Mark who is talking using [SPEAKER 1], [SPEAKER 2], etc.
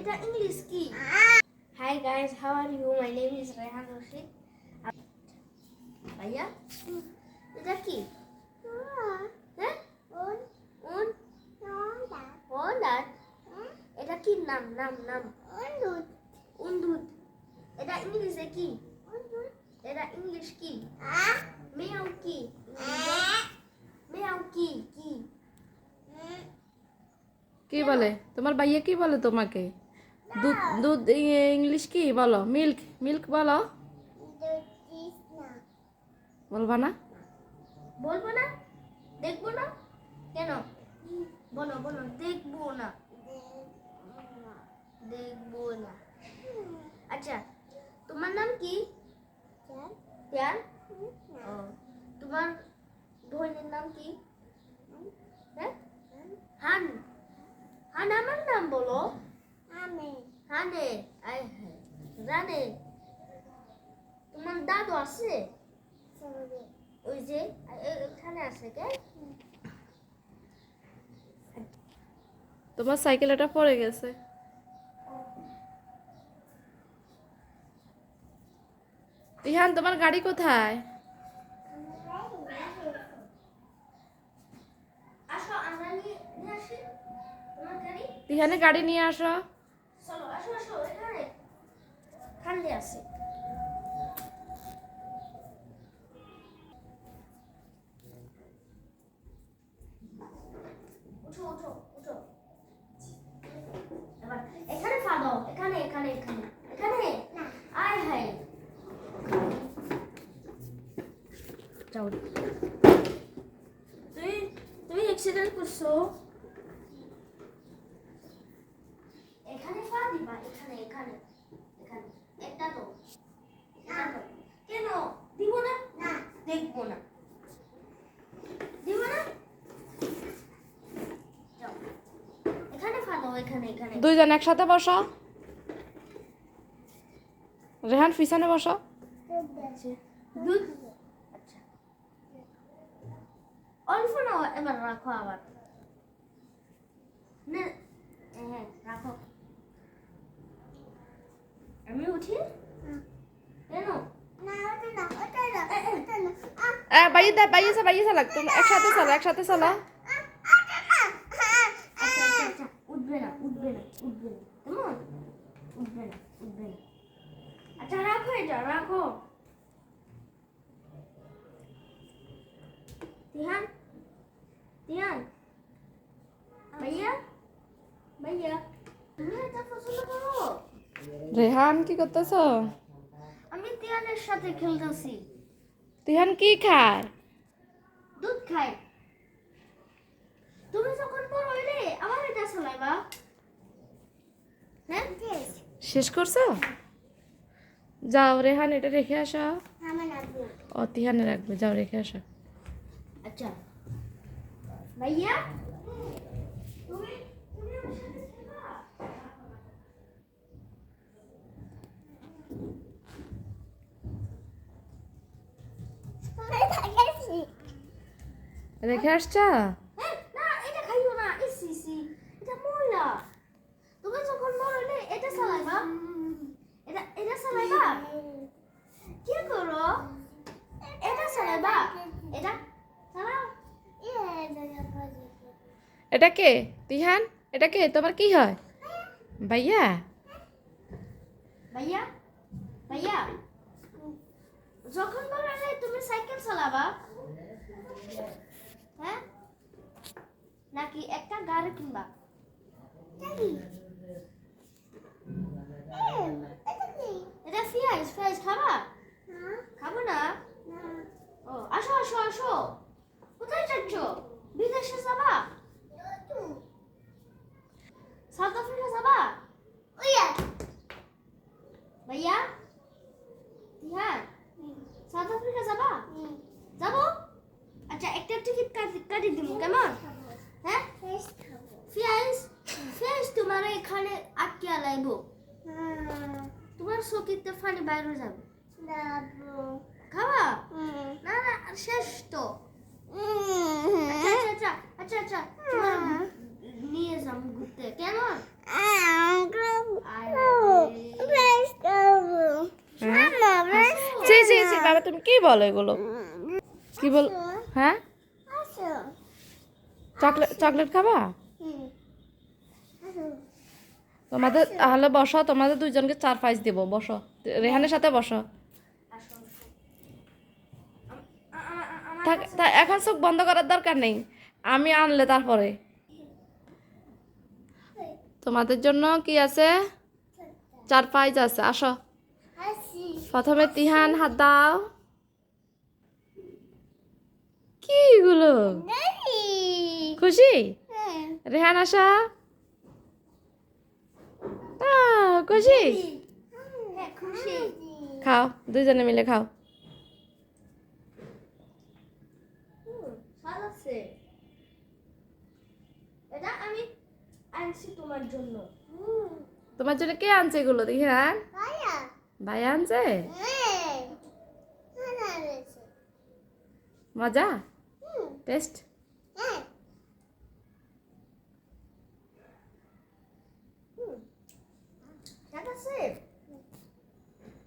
[SPEAKER 1] এটা ইংলিশ কি? Hi guys, how are you? My name is Rehan Rashid. ভাইয়া এটা কি? হ্যাঁ ওন্ডার এটা কি নাম নাম নাম উন্দুদ এটা ইংলিশে কি? এটা ইংলিশ কি? মেয়াও কি? মেয়াও কি কি?
[SPEAKER 2] কি বলে তোমার ভাইয়া? কি বলে তোমাকে? দুধ দুধ ইংলিশ কি বলো? মিল্ক মিল্ক বলো। বলবা না?
[SPEAKER 1] বলবো না? দেখবো না? কেন? বলো বলো দেখবো না দেখবো না। আচ্ছা তোমার নাম কি? প্যার। ও তোমার বোনের নাম কি? হ্যাঁ হান। হান আমার নাম বলো। হানে আই রানে। তোমার দাদু আছে? ওই যে এখানে আছে কে?
[SPEAKER 2] তোমার সাইকেল এটা পড়ে গেছে। রিহান তোমার গাড়ি কোথায়?
[SPEAKER 1] আসো আমরা নিয়ে আসি তোমার গাড়ি।
[SPEAKER 2] রিহানের গাড়ি নিয়ে আসো।
[SPEAKER 1] চলো আসো আসো এখানে খান্ডে আছে। উঠো উঠো উঠো এবার এখানে পা দাও। এখানে এখানে এখানে এখানে আয় হায় যাও। তুমি তুমি অ্যাক্সিডেন্ট করছো। এখানে পা দিবা। এখানে এখানে এখানে একটা তো কেন দিব না? না দেখবো না দিব না। যাও এখানে পা দাও। এখানে এখানে
[SPEAKER 2] দুইজন একসাথে বসো। রেহান পিছনে বসো।
[SPEAKER 1] দুধ। আচ্ছা অল্প না এবার রাখো আবার না। হ্যাঁ রাখো। আমি উঠি কেন?
[SPEAKER 2] বাইয়ে চালাক তুমি একসাথে চলো একসাথে চলো।
[SPEAKER 1] আচ্ছা আচ্ছা উঠবে না উঠবে না উঠবে না কেমন? উঠবে না উঠবে না। আচ্ছা রাখো এটা রাখো। তিহান তিহান ভাইয়া ভাইয়া তুমি এটা পছন্দ করো?
[SPEAKER 2] রেহান কি করতেছো?
[SPEAKER 1] আমি তিহানের সাথে খেলতেছি।
[SPEAKER 2] রিহান কি খায়?
[SPEAKER 1] দুধ খাই। তুমি যখন বড় হইলে আমার এটা চালাইবা। হ্যাঁ
[SPEAKER 2] শেষ করছো? যাও রেহান এটা রেখে আসো। ও তিহানে রাখবে, যাও রেখে আসো।
[SPEAKER 1] আচ্ছা ভাইয়া তুমি তুমি আমার সাথে খেলবা?
[SPEAKER 2] রেখে আসছো?
[SPEAKER 1] হ্যাঁ না এটা খাইও না। ইসি ইসি এটা ময়লা। তুমি যখন বড় হইলে এটা চালাইবা। এটা এটা চালাইবা। কি করো? এটা চালাইবা। এটা চালাও।
[SPEAKER 2] এটা কে? তিহান এটা কে? তোমার কি হয়? ভাইয়া?
[SPEAKER 1] ভাইয়া ভাইয়া যখন বড় হইলে তুমি সাইকেল চালাবা। হ্যাঁ নাকি একটা গাড়ি কিনবা? এটা ফ্রাইজ ফ্রাইজ খাবা? খাবো না। ও আসো আসো আসো। কোথায় যাচ্ছ? বিদেশে যাবা? সাউথ আফ্রিকা যাবা? ভাইয়া হ্যাঁ সাউথ আফ্রিকা যাবা? যাবো। আচ্ছা একটা টিকিট কাটি দিব কেমন? হ্যাঁ ফ্রাইজ ফ্রাইজ তোমার এখানে আটকে লাইবো। তোমার চকিতে পানি বাইরে যাবে। খাবা? না না শেষ তো। আচ্ছা আচ্ছা আচ্ছা আচ্ছা আচ্ছা তোমার নিয়ে যাবো ঘুরতে কেমন?
[SPEAKER 2] আরে তুমি কি বলো এগুলো কি বল হ্যাঁ চকলেট চকলেট খাবা তোমাদের তাহলে বসো তোমাদের দুইজনকে 4-5 দেবো বসো রেহানের সাথে বসো এখন চোখ বন্ধ করার দরকার নেই আমি আনলে তারপরে তোমাদের জন্য কি আছে 4-5 আছে আসো প্রথমে তিহান হাত দাও কি গুলো খুশি রেহান আসা খুশি
[SPEAKER 1] খুশি
[SPEAKER 2] খাও দুইজনে মিলে খাও
[SPEAKER 1] স্বাদ আছে এটা আমি আনছি তোমার জন্য
[SPEAKER 2] তোমার জন্য কে আনছে এগুলো দেখি হ্যাঁ ভাই আনছে মজা টেস্ট